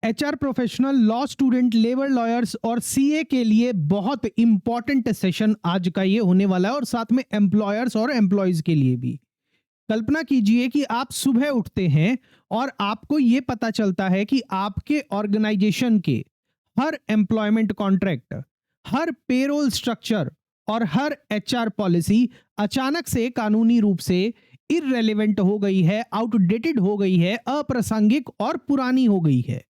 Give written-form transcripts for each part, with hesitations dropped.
HR professional, law student, labour lawyers और CA के लिए बहुत इंपॉर्टेंट सेशन आज का ये होने वाला है और साथ में एम्प्लॉयर्स और एम्प्लॉयज के लिए भी। कल्पना कीजिए कि आप सुबह उठते हैं और आपको ये पता चलता है कि आपके ऑर्गेनाइजेशन के हर एम्प्लॉयमेंट कॉन्ट्रैक्ट, हर पेरोल स्ट्रक्चर और हर एचआर पॉलिसी अचानक से कानूनी रूप से इररेलेवेंट हो गई है, आउटडेटेड हो गई है, अप्रासंगिक और पुरानी हो गई है।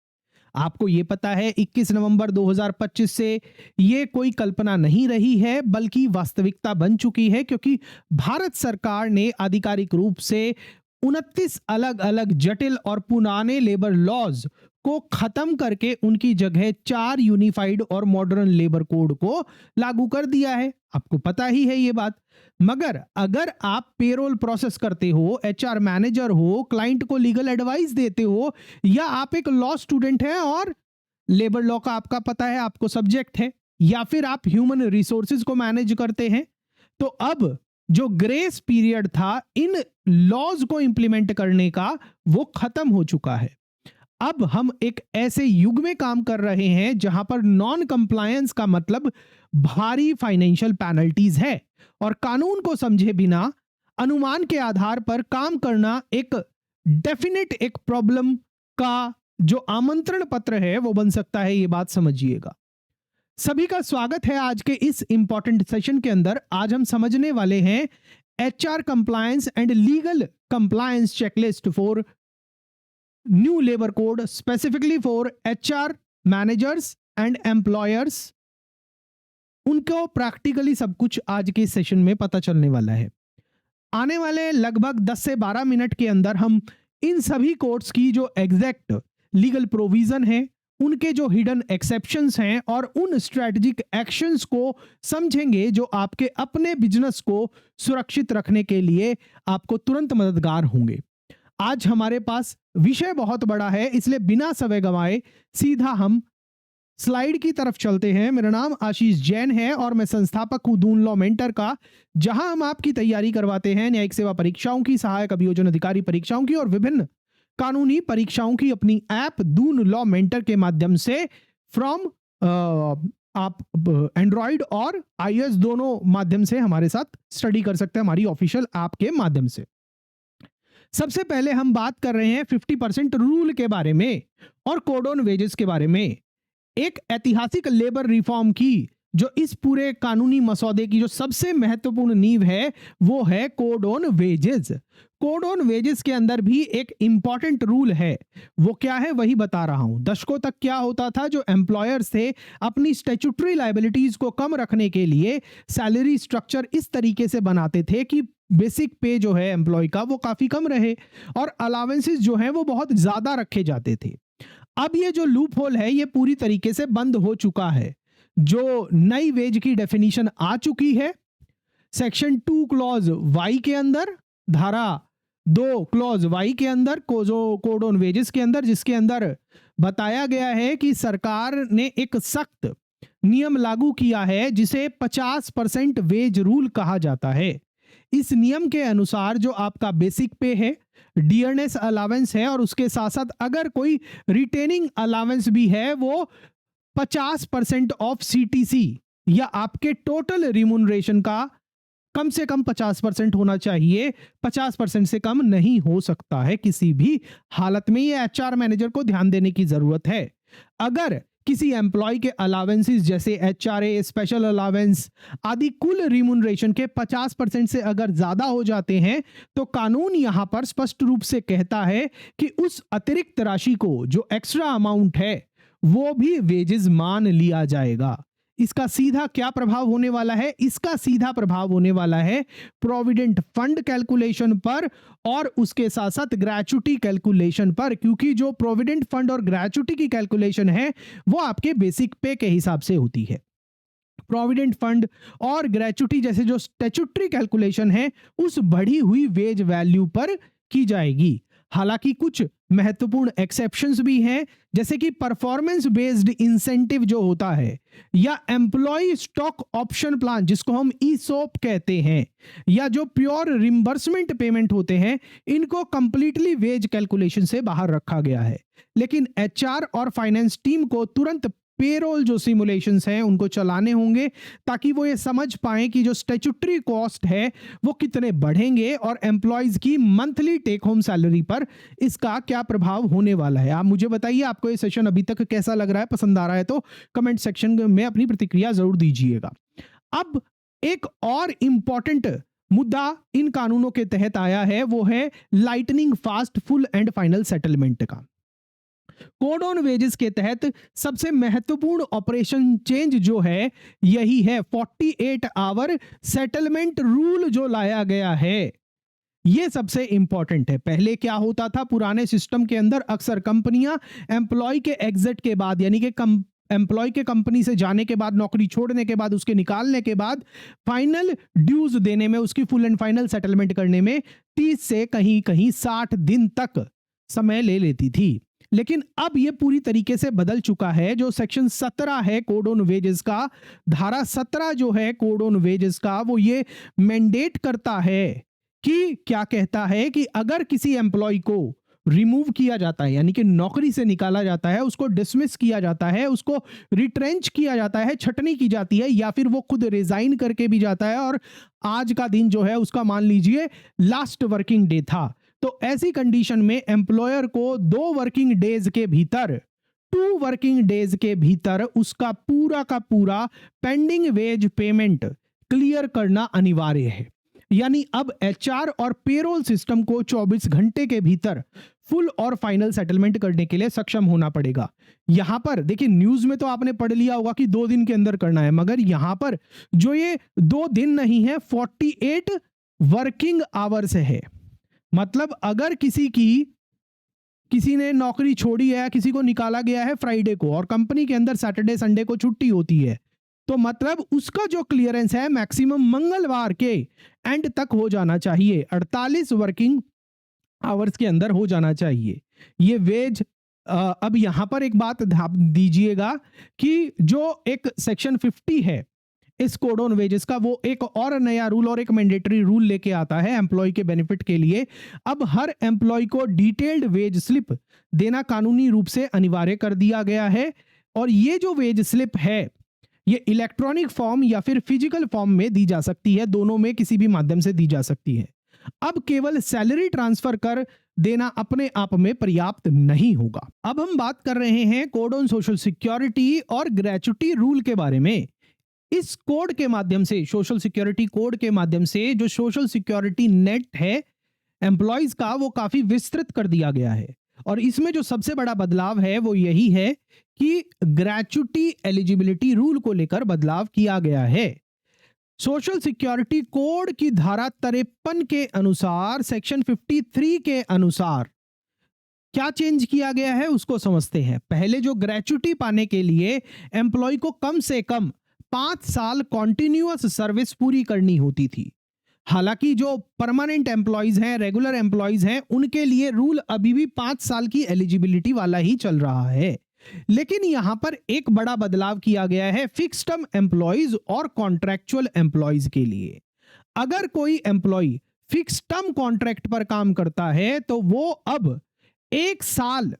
आपको ये पता है 21 नवंबर 2025 से ये कोई कल्पना नहीं रही है बल्कि वास्तविकता बन चुकी है, क्योंकि भारत सरकार ने आधिकारिक रूप से 29 अलग अलग जटिल और पुराने लेबर लॉज को खत्म करके उनकी जगह 4 यूनिफाइड और मॉडर्न लेबर कोड को लागू कर दिया है। आपको पता ही है ये बात। मगर अगर आप पेरोल प्रोसेस करते हो, एचआर मैनेजर हो, क्लाइंट को लीगल एडवाइस देते हो, या आप एक लॉ स्टूडेंट हैं और लेबर लॉ का आपका पता है, आपको सब्जेक्ट है, या फिर आप ह्यूमन रिसोर्सेज को मैनेज करते हैं, तो अब जो ग्रेस पीरियड था इन लॉज को इंप्लीमेंट करने का वो खत्म हो चुका है। अब हम एक ऐसे युग में काम कर रहे हैं जहां पर नॉन कंप्लायंस का मतलब भारी फाइनेंशियल पेनल्टीज है और कानून को समझे बिना अनुमान के आधार पर काम करना एक डेफिनेट एक प्रॉब्लम का जो आमंत्रण पत्र है वो बन सकता है। ये बात समझिएगा। सभी का स्वागत है आज के इस इंपॉर्टेंट सेशन के अंदर। आज हम समझने वाले हैं HR compliance and legal compliance checklist for new labour code, specifically for HR managers and employers. उनको प्रैक्टिकली सब कुछ आज के सेशन में पता चलने वाला है। आने वाले लगभग 10 से 12 मिनट के अंदर हम इन सभी कोड्स की जो एग्जैक्ट लीगल प्रोविजन है, उनके जो हिडन एक्सेप्शंस हैं और उन स्ट्रेटेजिक एक्शंस को समझेंगे जो आपके अपने बिजनेस को सुरक्षित रखने के लिए आपको तुरंत मददगार होंगे। आज हमारे पास विषय बहुत बड़ा है, इसलिए बिना समय गंवाए सीधा हम स्लाइड की तरफ चलते हैं। मेरा नाम आशीष जैन है और मैं संस्थापक हूं दून लॉ मेंटर का, जहां हम आपकी तैयारी करवाते हैं न्यायिक सेवा परीक्षाओं की, सहायक अभियोजन अधिकारी परीक्षाओं की और विभिन्न कानूनी परीक्षाओं की अपनी ऐप दून लॉ मेंटर के माध्यम से फ्रॉम आप एंड्रॉइड और iOS दोनों माध्यम से हमारे साथ स्टडी कर सकते हैं हमारी ऑफिशियल ऐप के माध्यम से। सबसे पहले हम बात कर रहे हैं 50% रूल के बारे में और कोड ऑन वेजेस के बारे में। एक ऐतिहासिक लेबर रिफॉर्म की जो इस पूरे कानूनी मसौदे की जो सबसे महत्वपूर्ण नींव है वो है code on wages. Code on wages के अंदर भी एक इंपॉर्टेंट रूल है, वो क्या है वही बता रहा हूं। दशकों तक क्या होता था, जो एम्प्लॉयर्स थे अपनी स्टैट्यूटरी लायबिलिटीज को कम रखने के लिए सैलरी स्ट्रक्चर इस तरीके से बनाते थे कि बेसिक पे जो है एम्प्लॉय का वो काफी कम रहे और अलावेंसेस जो है वो बहुत ज्यादा रखे जाते थे। अब ये जो लूप होल है ये पूरी तरीके से बंद हो चुका है। जो नई वेज की डेफिनेशन आ चुकी है सेक्शन 2 क्लॉज वाई के अंदर, धारा 2 क्लॉज वाई के अंदर, कोड ऑन वेजेस के अंदर, जिसके अंदर बताया गया है कि सरकार ने एक सख्त नियम लागू किया है जिसे 50% वेज रूल कहा जाता है। इस नियम के अनुसार जो आपका बेसिक पे है, डियरनेस अलावेंस है और उसके साथ साथ अगर कोई रिटेनिंग अलावेंस भी है वो 50% ऑफ सीटीसी या आपके टोटल रिम्यूनरेशन का कम से कम 50% होना चाहिए। 50% से कम नहीं हो सकता है किसी भी हालत में। ये एचआर मैनेजर को ध्यान देने की जरूरत है। अगर किसी एम्प्लॉय के अलावेंसेस जैसे एचआरए, स्पेशल अलावेंस आदि कुल रिम्यूनरेशन के 50% से अगर ज्यादा हो जाते हैं तो कानून यहां पर स्पष्ट रूप से कहता है कि उस अतिरिक्त राशि को, जो एक्स्ट्रा अमाउंट है, वो भी वेजेस मान लिया जाएगा। इसका सीधा क्या प्रभाव होने वाला है? इसका सीधा प्रभाव होने वाला है प्रोविडेंट फंड कैलकुलेशन पर और उसके साथ साथ ग्रेच्युटी कैलकुलेशन पर, क्योंकि जो प्रोविडेंट फंड और ग्रेच्युटी की कैलकुलेशन है वो आपके बेसिक पे के हिसाब से होती है। प्रोविडेंट फंड और ग्रेच्युटी जैसे जो स्टैट्यूटरी कैलकुलेशन है उस बढ़ी हुई वेज वैल्यू पर की जाएगी। हालांकि कुछ महत्वपूर्ण एक्सेप्शंस भी हैं, जैसे कि परफॉर्मेंस बेस्ड इंसेंटिव जो होता है, या एम्प्लॉय स्टॉक ऑप्शन प्लान जिसको हम ईसॉप कहते हैं, या जो प्योर रिम्बर्समेंट पेमेंट होते हैं, इनको कंप्लीटली वेज कैलकुलेशन से बाहर रखा गया है। लेकिन एचआर और फाइनेंस टीम को तुरंत पेरोल जो सिमुलेशंस हैं उनको चलाने होंगे ताकि वो ये समझ पाएं कि जो स्टैट्यूटरी कॉस्ट है वो कितने बढ़ेंगे और एम्प्लॉयज की मंथली टेक होम सैलरी पर इसका क्या प्रभाव होने वाला है। आप मुझे बताइए आपको ये सेशन अभी तक कैसा लग रहा है, पसंद आ रहा है तो कमेंट सेक्शन में अपनी प्रतिक्रिया जरूर दीजिएगा। अब एक और इंपॉर्टेंट मुद्दा इन कानूनों के तहत आया है, वो है lightning fast full and final settlement का। कोड ऑन वेजेस के तहत सबसे महत्वपूर्ण ऑपरेशन चेंज जो है यही है 48 आवर सेटलमेंट रूल जो लाया गया है। ये सबसे इंपॉर्टेंट है। पहले क्या होता था, पुराने सिस्टम के अंदर अक्सर कंपनियां एम्प्लॉय के एग्जिट के बाद, यानी कि एम्प्लॉय के कंपनी से जाने के बाद, नौकरी छोड़ने के बाद, उसके निकालने के बाद फाइनल ड्यूज देने में, उसकी फुल एंड फाइनल सेटलमेंट करने में 30 से कहीं कहीं 60 दिन तक समय ले लेती थी। लेकिन अब यह पूरी तरीके से बदल चुका है। जो सेक्शन 17 है कोड ऑन वेजेस का, धारा 17 जो है कोड ऑन वेजेस का, वो ये मैंडेट करता है कि क्या कहता है कि अगर किसी एम्प्लॉय को रिमूव किया जाता है, यानी कि नौकरी से निकाला जाता है, उसको डिसमिस किया जाता है, उसको रिट्रेंच किया जाता है, छटनी की जाती है, या फिर वो खुद रिजाइन करके भी जाता है और आज का दिन जो है उसका मान लीजिए लास्ट वर्किंग डे था, तो ऐसी कंडीशन में एम्प्लॉयर को 2 वर्किंग डेज के भीतर, 2 वर्किंग डेज के भीतर उसका पूरा का पूरा पेंडिंग वेज पेमेंट क्लियर करना अनिवार्य है। यानी अब एचआर और पेरोल सिस्टम को 24 घंटे के भीतर फुल और फाइनल सेटलमेंट करने के लिए सक्षम होना पड़ेगा। यहां पर देखिए, न्यूज में तो आपने पढ़ लिया होगा कि 2 दिन के अंदर करना है, मगर यहां पर जो ये 2 दिन नहीं है, 48 वर्किंग आवर्स है। मतलब अगर किसी ने नौकरी छोड़ी है, किसी को निकाला गया है फ्राइडे को और कंपनी के अंदर सैटरडे संडे को छुट्टी होती है, तो मतलब उसका जो क्लियरेंस है मैक्सिमम मंगलवार के एंड तक हो जाना चाहिए, 48 वर्किंग आवर्स के अंदर हो जाना चाहिए। ये वेज अब यहां पर एक बात ध्यान दीजिएगा कि जो एक सेक्शन 50 है इस कोड ऑन वेजेस का, वो एक और नया रूल और एक मैंडेटरी रूल लेके आता है एम्प्लॉय के बेनिफिट के लिए। अब हर एम्प्लॉय को डिटेल्ड वेज स्लिप देना कानूनी रूप से अनिवार्य कर दिया गया है, और ये जो वेज स्लिप है ये इलेक्ट्रॉनिक फॉर्म या फिर फिजिकल फॉर्म में दी जा सकती है, दोनों में किसी भी माध्यम से दी जा सकती है। अब केवल सैलरी ट्रांसफर कर देना अपने आप में पर्याप्त नहीं होगा। अब हम बात कर रहे हैं कोड ऑन सोशल सिक्योरिटी और ग्रेच्युटी रूल के बारे में। इस कोड के माध्यम से, सोशल सिक्योरिटी कोड के माध्यम से, जो सोशल सिक्योरिटी नेट है एम्प्लॉयज का, वो काफी विस्तृत कर दिया गया है। और इसमें जो सबसे बड़ा बदलाव है वो यही है कि ग्रेच्युटी एलिजिबिलिटी रूल को लेकर बदलाव किया गया है। सोशल सिक्योरिटी कोड की धारा 53 के अनुसार, सेक्शन 53 के अनुसार क्या चेंज किया गया है उसको समझते हैं। पहले जो ग्रेच्युटी पाने के लिए एम्प्लॉय को कम से कम 5 साल कॉन्टिन्यूअस सर्विस पूरी करनी होती थी। हालांकि जो परमानेंट एम्प्लॉयज हैं, रेगुलर एम्प्लॉयज हैं, उनके लिए रूल अभी भी 5 साल की एलिजिबिलिटी वाला ही चल रहा है। लेकिन यहां पर एक बड़ा बदलाव किया गया है फिक्स टर्म एम्प्लॉयज और कॉन्ट्रैक्चुअल एम्प्लॉयज के लिए। अगर कोई एम्प्लॉय फिक्स टर्म कॉन्ट्रैक्ट पर काम करता है तो वो अब 1 साल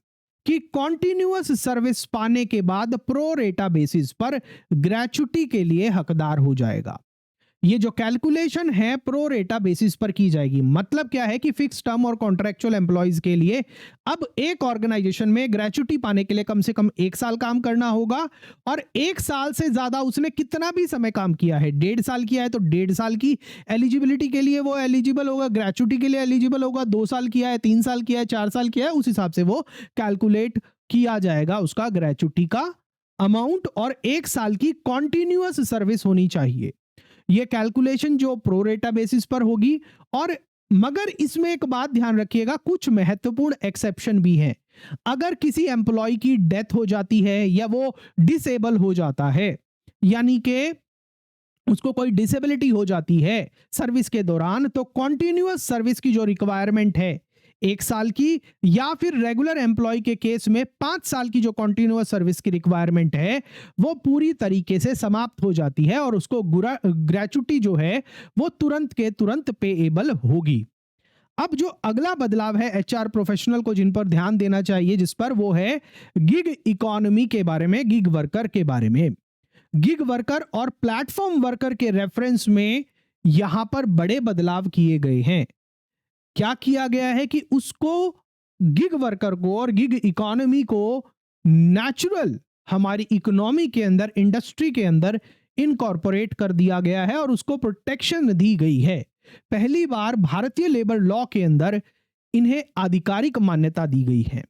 कि कॉन्टिन्यूअस सर्विस पाने के बाद प्रो रेटा बेसिस पर ग्रेच्युटी के लिए हकदार हो जाएगा। ये जो कैलकुलेशन है प्रो रेटा बेसिस पर की जाएगी। मतलब क्या है कि फिक्स टर्म और कॉन्ट्रैक्चुअल एम्प्लॉयज के लिए अब एक ऑर्गेनाइजेशन में ग्रेच्युटी पाने के लिए कम से कम 1 साल काम करना होगा, और 1 साल से ज्यादा उसने कितना भी समय काम किया है, 1.5 साल किया है तो 1.5 साल की एलिजिबिलिटी के लिए वो एलिजिबल होगा, ग्रेच्युटी के लिए एलिजिबल होगा। 2 साल किया है, 3 साल किया है, 4 साल किया है, उस हिसाब से वो कैलकुलेट किया जाएगा उसका ग्रेच्युटी का अमाउंट, और 1 साल की कॉन्टिन्यूअस सर्विस होनी चाहिए। ये कैलकुलेशन जो प्रो रेटा बेसिस पर होगी। और मगर इसमें एक बात ध्यान रखिएगा, कुछ महत्वपूर्ण एक्सेप्शन भी हैं। अगर किसी एम्प्लॉय की डेथ हो जाती है या वो डिसेबल हो जाता है, यानी कि उसको कोई डिसेबिलिटी हो जाती है सर्विस के दौरान, तो कॉन्टिन्यूअस सर्विस की जो रिक्वायरमेंट है 1 साल की, या फिर रेगुलर एम्प्लॉय के केस में 5 साल की जो कॉन्टिन्यूअस सर्विस की रिक्वायरमेंट है वो पूरी तरीके से समाप्त हो जाती है, और उसको ग्रेच्युटी जो है वो तुरंत के तुरंत पेएबल होगी। अब जो अगला बदलाव है एचआर प्रोफेशनल को जिन पर ध्यान देना चाहिए, जिस पर वो है गिग इकोनॉमी के बारे में, गिग वर्कर के बारे में। गिग वर्कर और प्लेटफॉर्म वर्कर के रेफरेंस में यहां पर बड़े बदलाव किए गए हैं। क्या किया गया है कि उसको, गिग वर्कर को और गिग इकोनॉमी को नेचुरल हमारी इकोनॉमी के अंदर, इंडस्ट्री के अंदर इनकॉर्पोरेट कर दिया गया है और उसको प्रोटेक्शन दी गई है। पहली बार भारतीय लेबर लॉ के अंदर इन्हें आधिकारिक मान्यता दी गई है।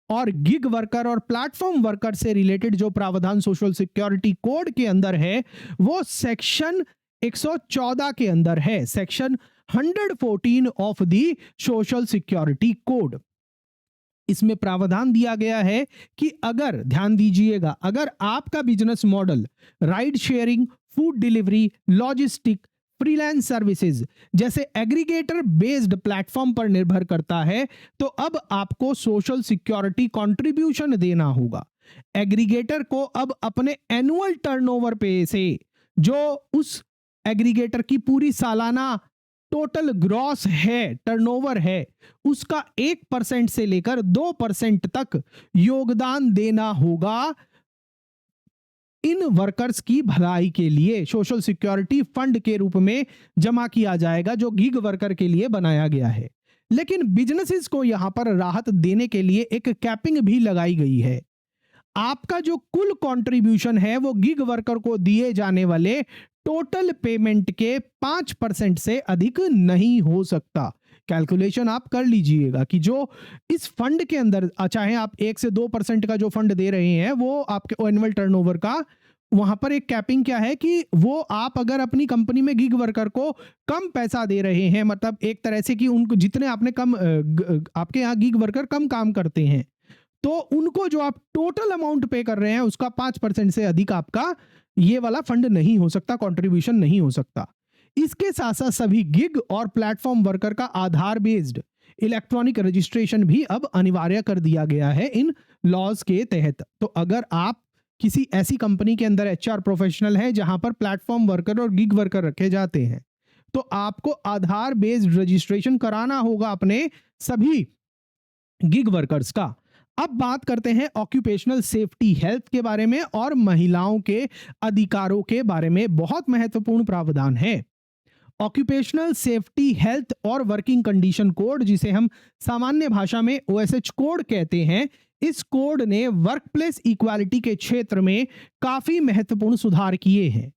और गिग वर्कर और प्लेटफॉर्म वर्कर से रिलेटेड जो प्रावधान सोशल सिक्योरिटी कोड के अंदर है, वो सेक्शन 114 के अंदर है, section 114 of the social security code. इसमें प्रावधान दिया गया है कि अगर, ध्यान दीजिएगा, अगर आपका business model ride sharing, food delivery, logistic, freelance services जैसे एग्रीगेटर बेस्ड प्लेटफॉर्म पर निर्भर करता है, तो अब आपको सोशल सिक्योरिटी कंट्रीब्यूशन देना होगा। एग्रीगेटर को अब अपने एनुअल टर्नओवर पे से, जो उस एग्रीगेटर की पूरी सालाना टोटल ग्रॉस है, टर्नओवर है, उसका 1% से लेकर 2% तक योगदान देना होगा इन वर्कर्स की भलाई के लिए। सोशल सिक्योरिटी फंड के रूप में जमा किया जाएगा जो गिग वर्कर के लिए बनाया गया है। लेकिन बिजनेसेस को यहां पर राहत देने के लिए एक कैपिंग भी लगाई गई है। आपका जो कुल कंट्रीब्यूशन है वो गिग वर्कर को दिए जाने वाले टोटल पेमेंट के 5% से अधिक नहीं हो सकता। कैलकुलेशन आप कर लीजिएगा कि जो इस फंड के अंदर, चाहे आप 1 से 2% का जो फंड दे रहे हैं, वो आपके एनुअल टर्नओवर का, वहां पर एक कैपिंग क्या है कि वो आप अगर अपनी कंपनी में गिग वर्कर को कम पैसा दे रहे हैं, मतलब एक तरह से कि उनको जितने आपने कम, आपके यहाँ गिग वर्कर कम काम करते हैं, तो उनको जो आप टोटल अमाउंट पे कर रहे हैं उसका 5% से अधिक आपका ये वाला फंड नहीं हो सकता, कंट्रीब्यूशन नहीं हो सकता। इसके साथ साथ सभी गिग और प्लेटफॉर्म वर्कर का आधार बेस्ड इलेक्ट्रॉनिक रजिस्ट्रेशन भी अब अनिवार्य कर दिया गया है इन लॉज के तहत। तो अगर आप किसी ऐसी कंपनी के अंदर एचआर प्रोफेशनल है जहां पर प्लेटफॉर्म वर्कर और गिग वर्कर रखे जाते हैं, तो आपको आधार बेस्ड रजिस्ट्रेशन कराना होगा अपने सभी गिग वर्कर्स का। अब बात करते हैं ऑक्यूपेशनल सेफ्टी हेल्थ के बारे में और महिलाओं के अधिकारों के बारे में। बहुत महत्वपूर्ण प्रावधान है ऑक्यूपेशनल सेफ्टी हेल्थ और वर्किंग कंडीशन कोड, जिसे हम सामान्य भाषा में ओएसएच कोड कहते हैं। इस कोड ने वर्कप्लेस इक्वालिटी के क्षेत्र में काफी महत्वपूर्ण सुधार किए हैं।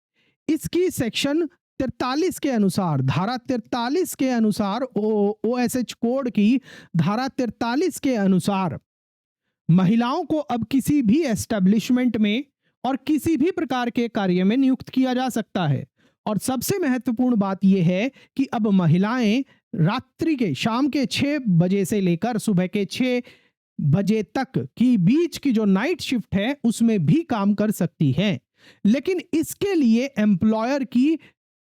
इसकी सेक्शन 43 के अनुसार, धारा 43 के अनुसार, ओएसएच कोड की धारा 43 के अनुसार महिलाओं को अब किसी भी एस्टेब्लिशमेंट में और किसी भी प्रकार के कार्य में नियुक्त किया जा सकता है। और सबसे महत्वपूर्ण बात यह है कि अब महिलाएं रात्रि के, शाम के 6 बजे से लेकर सुबह के 6 बजे तक की बीच की जो नाइट शिफ्ट है उसमें भी काम कर सकती हैं। लेकिन इसके लिए एम्प्लॉयर की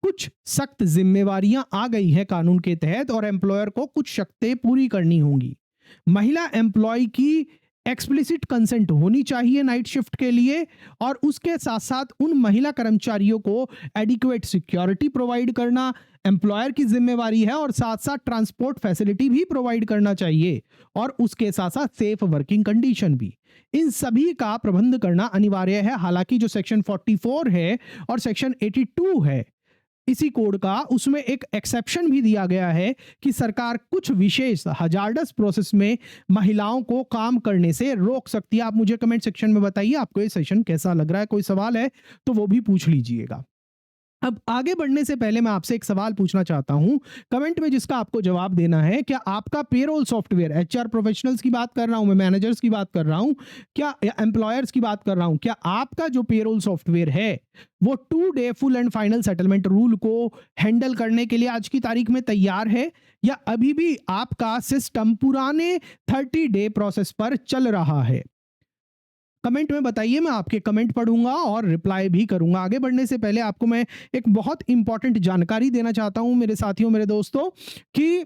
कुछ सख्त जिम्मेवारियां आ गई हैं कानून के तहत, और एम्प्लॉयर को कुछ शर्तें पूरी करनी होंगी। महिला एम्प्लॉय की एक्सप्लिसिट कंसेंट होनी चाहिए नाइट शिफ्ट के लिए, और उसके साथ साथ उन महिला कर्मचारियों को एडिक्वेट सिक्योरिटी प्रोवाइड करना एम्प्लॉयर की जिम्मेवारी है, और साथ साथ ट्रांसपोर्ट फैसिलिटी भी प्रोवाइड करना चाहिए, और उसके साथ साथ सेफ वर्किंग कंडीशन भी। इन सभी का प्रबंध करना अनिवार्य है। हालांकि जो सेक्शन 44 है और सेक्शन 82 है इसी कोड का, उसमें एक एक्सेप्शन भी दिया गया है कि सरकार कुछ विशेष हजार्डस प्रोसेस में महिलाओं को काम करने से रोक सकती है। आप मुझे कमेंट सेक्शन में बताइए आपको ये सेशन कैसा लग रहा है। कोई सवाल है तो वो भी पूछ लीजिएगा। अब आगे बढ़ने से पहले मैं आपसे एक सवाल पूछना चाहता हूं कमेंट में, जिसका आपको जवाब देना है। क्या आपका पेरोल सॉफ्टवेयर, एचआर प्रोफेशनल्स की बात कर रहा हूं मैं, मैनेजर्स की बात कर रहा हूं, क्या एम्प्लॉयर्स की बात कर रहा हूं, क्या आपका जो पेरोल सॉफ्टवेयर है वो 2 day full and final settlement rule को हैंडल करने के लिए आज की तारीख में तैयार है, या अभी भी आपका सिस्टम पुराने 30 डे प्रोसेस पर चल रहा है? कमेंट में बताइए, मैं आपके कमेंट पढ़ूंगा और रिप्लाई भी करूंगा। आगे बढ़ने से पहले आपको मैं एक बहुत इंपॉर्टेंट जानकारी देना चाहता हूं मेरे साथियों, मेरे दोस्तों, कि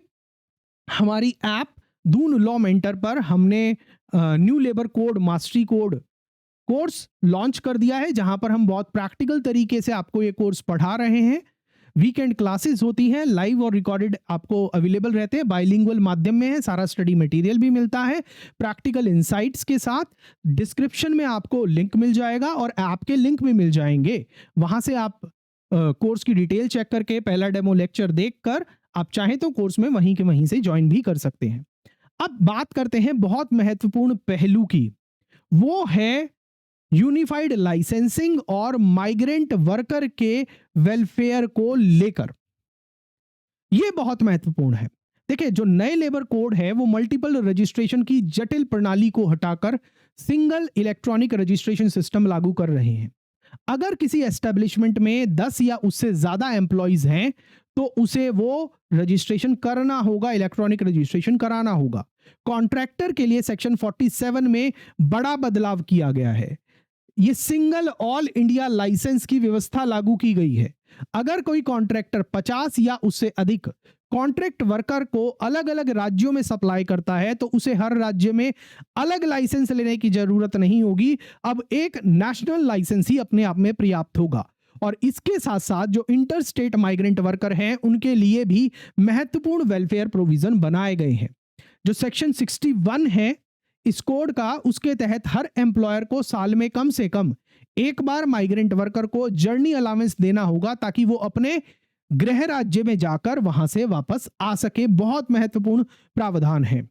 हमारी ऐप दून लॉ मेंटर पर हमने new labour code mastery code course launch कर दिया है, जहां पर हम बहुत प्रैक्टिकल तरीके से आपको ये कोर्स पढ़ा रहे हैं। वीकेंड क्लासेस होती हैं, लाइव और रिकॉर्डेड आपको अवेलेबल रहते हैं, बाइलिंगुअल माध्यम में है, सारा स्टडी मटेरियल भी मिलता है प्रैक्टिकल इंसाइट्स के साथ। डिस्क्रिप्शन में आपको लिंक मिल जाएगा और ऐप के लिंक भी मिल जाएंगे, वहां से आप कोर्स की डिटेल चेक करके पहला डेमो लेक्चर देखकर आप चाहें तो कोर्स में वहीं के वहीं से ज्वाइन भी कर सकते हैं। अब बात करते हैं बहुत महत्वपूर्ण पहलू की, वो है यूनिफाइड लाइसेंसिंग और माइग्रेंट वर्कर के वेलफेयर को लेकर। यह बहुत महत्वपूर्ण है। देखिए, जो नए लेबर कोड है वो मल्टीपल रजिस्ट्रेशन की जटिल प्रणाली को हटाकर सिंगल इलेक्ट्रॉनिक रजिस्ट्रेशन सिस्टम लागू कर रहे हैं। अगर किसी एस्टेब्लिशमेंट में 10 या उससे ज्यादा एम्प्लॉइज हैं तो उसे वो रजिस्ट्रेशन करना होगा, इलेक्ट्रॉनिक रजिस्ट्रेशन कराना होगा। कॉन्ट्रैक्टर के लिए सेक्शन 47 में बड़ा बदलाव किया गया है। ये सिंगल ऑल इंडिया लाइसेंस की व्यवस्था लागू की गई है। अगर कोई कॉन्ट्रैक्टर 50 या उससे अधिक कॉन्ट्रैक्ट वर्कर को अलग अलग राज्यों में सप्लाई करता है तो उसे हर राज्य में अलग लाइसेंस लेने की जरूरत नहीं होगी। अब एक नेशनल लाइसेंस ही अपने आप में पर्याप्त होगा। और इसके साथ साथ जो इंटर स्टेट माइग्रेंट वर्कर हैं उनके लिए भी महत्वपूर्ण वेलफेयर प्रोविजन बनाए गए हैं। जो सेक्शन 61 है इस कोड का, उसके तहत हर एम्प्लॉयर को साल में कम से कम एक बार माइग्रेंट वर्कर को जर्नी अलाउंस देना होगा ताकि वो अपने गृह राज्य में जाकर वहां से वापस आ सके। बहुत महत्वपूर्ण प्रावधान है।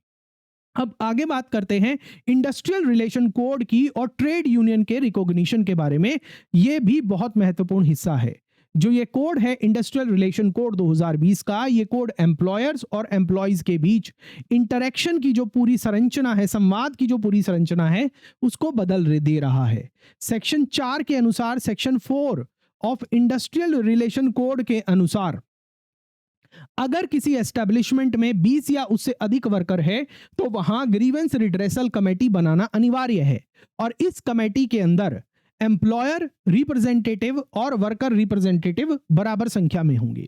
अब आगे बात करते हैं इंडस्ट्रियल रिलेशन कोड की और ट्रेड यूनियन के रिकॉग्निशन के बारे में। यह भी बहुत महत्वपूर्ण हिस्सा है। जो ये कोड है इंडस्ट्रियल रिलेशन कोड 2020 का, ये कोड एम्प्लॉयर्स और एम्प्लॉयज के बीच इंटरेक्शन की जो पूरी संरचना है, संवाद की जो पूरी संरचना है, उसको बदल दे रहा है। सेक्शन 4 के अनुसार section 4 of industrial relation code के अनुसार अगर किसी एस्टेब्लिशमेंट में 20 या उससे अधिक वर्कर है तो वहां ग्रीवेंस रिड्रेसल कमेटी बनाना अनिवार्य है और इस कमेटी के अंदर एम्प्लॉयर रिप्रेजेंटेटिव और वर्कर रिप्रेजेंटेटिव बराबर संख्या में होंगे।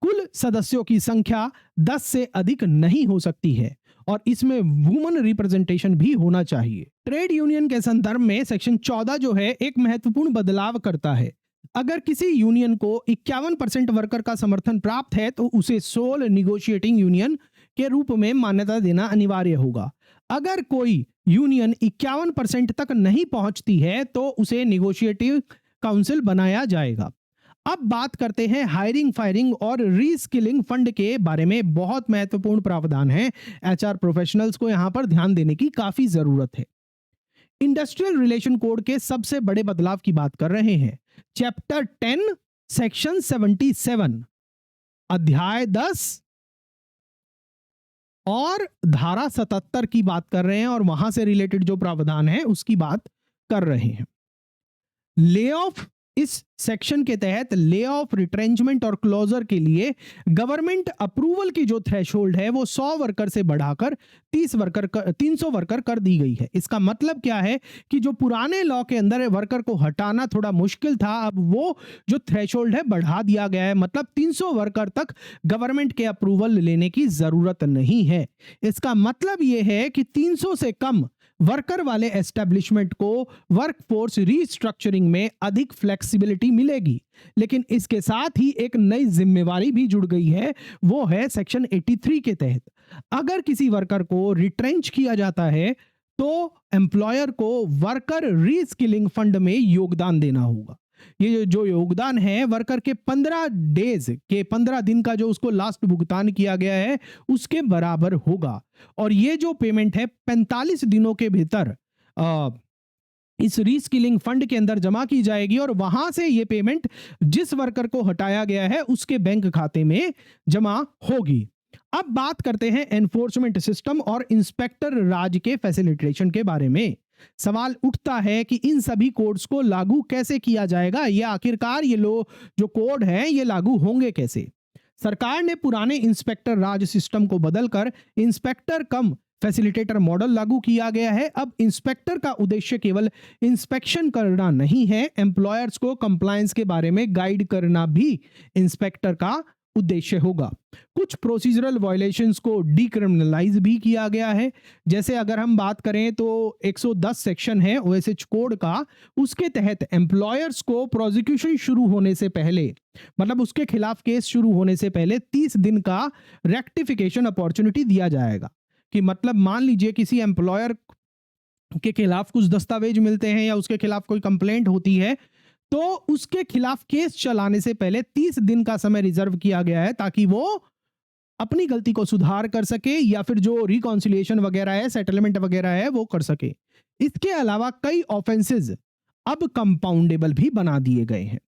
कुल सदस्यों की संख्या 10 से अधिक नहीं हो सकती है और इसमें वुमन रिप्रेजेंटेशन भी होना चाहिए। ट्रेड यूनियन के संदर्भ में सेक्शन 14 जो है एक महत्वपूर्ण बदलाव करता है। अगर किसी यूनियन को 51% वर्कर का समर्थन प्राप्त है तो उसे सोल निगोशिएटिंग यूनियन के रूप में मान्यता देना अनिवार्य होगा। अगर कोई यूनियन 51% तक नहीं पहुंचती है तो उसे निगोशिएटिव काउंसिल बनाया जाएगा। अब बात करते हैं हायरिंग, फायरिंग और रीस्किलिंग फंड के बारे में। बहुत महत्वपूर्ण प्रावधान है। एचआर प्रोफेशनल्स को यहां पर ध्यान देने की काफी जरूरत है। इंडस्ट्रियल रिलेशन कोड के सबसे बड़े बदलाव की बात कर रहे हैं। चैप्टर 10 सेक्शन 77 अध्याय 10 और धारा 77 की बात कर रहे हैं और वहां से रिलेटेड जो प्रावधान है उसकी बात कर रहे हैं। ले ऑफ, इस सेक्शन के तहत ले ऑफ, रिट्रेंचमेंट और क्लोजर के लिए गवर्नमेंट अप्रूवल की जो थ्रेशोल्ड है वो 100 वर्कर से बढ़ाकर 300 वर्कर कर दी गई है। इसका मतलब क्या है कि जो पुराने लॉ के अंदर वर्कर को हटाना थोड़ा मुश्किल था, अब वो जो थ्रेशोल्ड है बढ़ा दिया गया है। मतलब 300 वर्कर तक गवर्नमेंट के अप्रूवल लेने की जरूरत नहीं है। इसका मतलब यह है कि 300 से कम वर्कर वाले एस्टेब्लिशमेंट को वर्कफोर्स रीस्ट्रक्चरिंग में अधिक फ्लेक्सिबिलिटी मिलेगी। लेकिन इसके साथ ही एक नई जिम्मेवारी भी जुड़ गई है, वो है सेक्शन 83 के तहत अगर किसी वर्कर को रिट्रेंच किया जाता है तो एम्प्लॉयर को वर्कर रीस्किलिंग फंड में योगदान देना होगा। ये जो योगदान है वर्कर के 15 दिन का जो उसको लास्ट भुगतान किया गया है उसके बराबर होगा और ये जो पेमेंट है 45 दिनों के भीतर इस रीस्किलिंग फंड के अंदर जमा की जाएगी और वहां से ये पेमेंट जिस वर्कर को हटाया गया है उसके बैंक खाते में जमा होगी। अब बात करते हैं एनफोर्समेंट सिस्टम और इंस्पेक्टर राज के फैसिलिटेशन के बारे में। सवाल उठता है कि इन सभी कोड्स को लागू कैसे किया जाएगा, ये आखिरकार ये जो कोड है ये लागू होंगे कैसे। सरकार ने पुराने इंस्पेक्टर राज सिस्टम को बदलकर इंस्पेक्टर कम फैसिलिटेटर मॉडल लागू किया गया है। अब इंस्पेक्टर का उद्देश्य केवल इंस्पेक्शन करना नहीं है, एम्प्लॉयर्स को कंप्लायंस के बारे में गाइड करना भी इंस्पेक्टर का उद्देश्य होगा। कुछ प्रोसीजरल वायलेशंस को डीक्रिमिनलाइज भी किया गया है। जैसे अगर हम बात करें तो 110 सेक्शन है ओएसएच कोड का, उसके तहत एम्प्लॉयर्स को प्रोसिक्यूशन शुरू होने से पहले, मतलब उसके खिलाफ केस शुरू होने से पहले 30 दिन का रेक्टिफिकेशन अपॉर्चुनिटी दिया जाएगा। कि मतलब मान लीजिए किसी एम्प्लॉयर के खिलाफ कुछ दस्तावेज मिलते हैं या उसके खिलाफ कोई कंप्लेंट होती है, तो उसके खिलाफ केस चलाने से पहले 30 दिन का समय रिजर्व किया गया है ताकि वो अपनी गलती को सुधार कर सके या फिर जो रिकॉन्सिलिएशन वगैरह है, सेटलमेंट वगैरह है, वो कर सके। इसके अलावा कई ऑफेंसेस अब कंपाउंडेबल भी बना दिए गए हैं,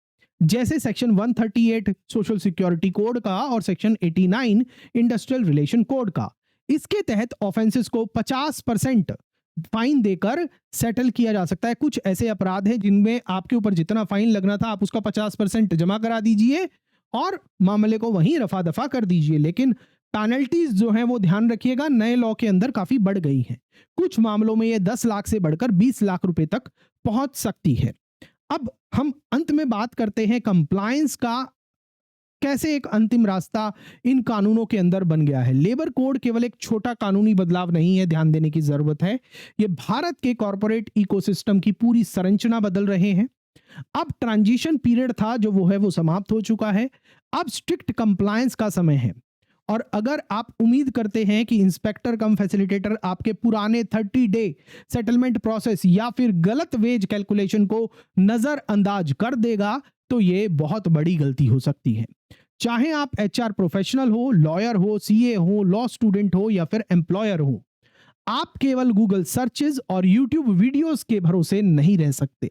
जैसे सेक्शन 138 सोशल सिक्योरिटी कोड का और सेक्शन 89 इंडस्ट्रियल रिलेशन कोड का। इसके तहत ऑफेंसेस को 50% फाइन देकर सेटल किया जा सकता है। कुछ ऐसे अपराध हैं जिनमें आपके ऊपर जितना फाइन लगना था आप उसका 50% जमा करा दीजिए और मामले को वहीं रफा दफा कर दीजिए। लेकिन पेनल्टीज जो हैं वो ध्यान रखिएगा, नए लॉ के अंदर काफी बढ़ गई हैं। कुछ मामलों में ये 10 लाख से बढ़कर 20 लाख रुपए तक पहुंच सकती है। अब हम अंत में बात करते हैं कंप्लायंस का, कैसे एक अंतिम रास्ता इन कानूनों के अंदर बन गया है। लेबर कोड केवल एक छोटा कानूनी बदलाव नहीं है, ध्यान देने की जरूरत है। ये भारत के कॉर्पोरेट इकोसिस्टम की पूरी संरचना बदल रहे हैं। अब ट्रांजिशन पीरियड था जो वो समाप्त हो चुका है। अब स्ट्रिक्ट कंप्लायंस का समय है। और अगर आप उम्मीद करते हैं कि इंस्पेक्टर कम फैसिलिटेटर आपके पुराने 30 डे सेटलमेंट प्रोसेस या फिर गलत वेज कैलकुलेशन को नजरअंदाज कर देगा, तो ये बहुत बड़ी गलती हो सकती है। चाहे आप एचआर प्रोफेशनल हो, लॉयर हो, सीए हो, लॉ स्टूडेंट हो या फिर एम्प्लॉयर हो, आप केवल गूगल सर्चेज और यूट्यूब वीडियोस के भरोसे नहीं रह सकते।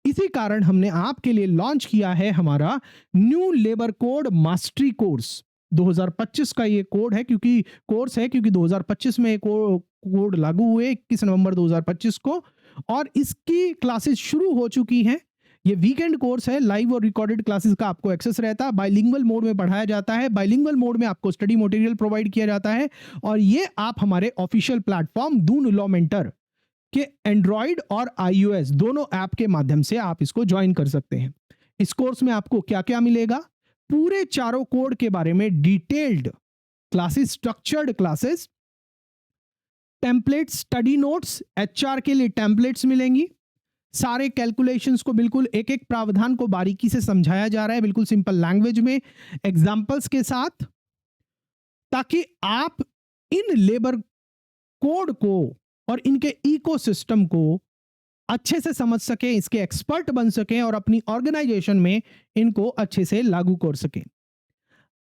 इसी कारण हमने आपके लिए लॉन्च किया है हमारा new labour code mastery course. 2025 का ये कोड है, क्योंकि कोर्स है क्योंकि 2025 में कोड लागू हुए 21 नवंबर 2025 को, और इसकी क्लासेस शुरू हो चुकी हैं। ये वीकेंड कोर्स है, लाइव और रिकॉर्डेड क्लासेस का आपको एक्सेस रहता है। बाइलिंगुअल मोड में पढ़ाया जाता है, बाइलिंगुअल मोड में आपको स्टडी मटेरियल प्रोवाइड किया जाता है, और ये आप हमारे official platform Doon law mentor के एंड्रॉइड और iOS दोनों ऐप के माध्यम से आप इसको ज्वाइन कर सकते हैं। इस कोर्स में आपको क्या क्या मिलेगा, पूरे चारों कोड के बारे में detailed classes, structured classes, templates, study notes, HR के लिए टेम्पलेट्स मिलेंगी। सारे कैलकुलेशंस को बिल्कुल एक एक प्रावधान को बारीकी से समझाया जा रहा है, बिल्कुल सिंपल लैंग्वेज में, एग्जाम्पल्स के साथ, ताकि आप इन लेबर कोड को और इनके इकोसिस्टम को अच्छे से समझ सकें, इसके एक्सपर्ट बन सकें और अपनी ऑर्गेनाइजेशन में इनको अच्छे से लागू कर सकें।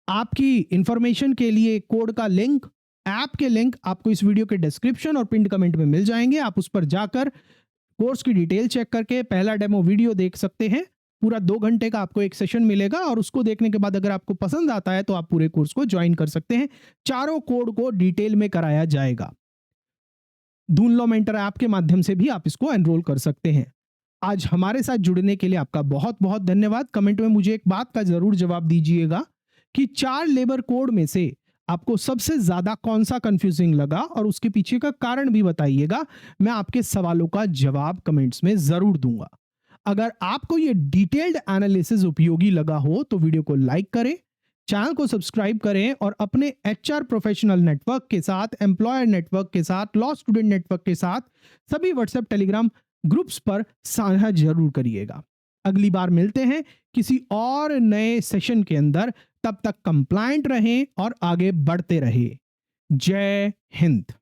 आपकी इंफॉर्मेशन के लिए कोड का लिंक, ऐप के लिंक आपको इस वीडियो के डिस्क्रिप्शन और पिन कमेंट में मिल जाएंगे। आप उस पर जाकर कोर्स की डिटेल चेक करके पहला डेमो वीडियो देख सकते हैं। पूरा 2 घंटे का आपको एक सेशन मिलेगा, और उसको देखने के बाद अगर आपको पसंद आता है तो आप पूरे कोर्स को ज्वाइन कर सकते हैं। चारों कोड को डिटेल में कराया जाएगा। दून लॉ मेंटर ऐप के माध्यम से भी आप इसको एनरोल कर सकते हैं। आज हमारे साथ जुड़ने के लिए आपका बहुत बहुत धन्यवाद। कमेंट में मुझे एक बात का जरूर जवाब दीजिएगा कि 4 लेबर कोड में से आपको सबसे ज्यादा कौन सा कंफ्यूजिंग लगा, और उसके पीछे का कारण भी बताइएगा। मैं आपके सवालों का जवाब कमेंट्स में जरूर दूंगा। अगर आपको ये डिटेल्ड एनालिसिस उपयोगी लगा हो तो वीडियो को लाइक करें, चैनल को सब्सक्राइब करें, और अपने एचआर प्रोफेशनल नेटवर्क के साथ, एम्प्लॉयर नेटवर्क के साथ, लॉ स्टूडेंट नेटवर्क के साथ सभी व्हाट्सएप टेलीग्राम ग्रुप्स पर साझा जरूर करिएगा। अगली बार मिलते हैं किसी और नए सेशन के अंदर। तब तक कंप्लायंट रहें और आगे बढ़ते रहें। जय हिंद।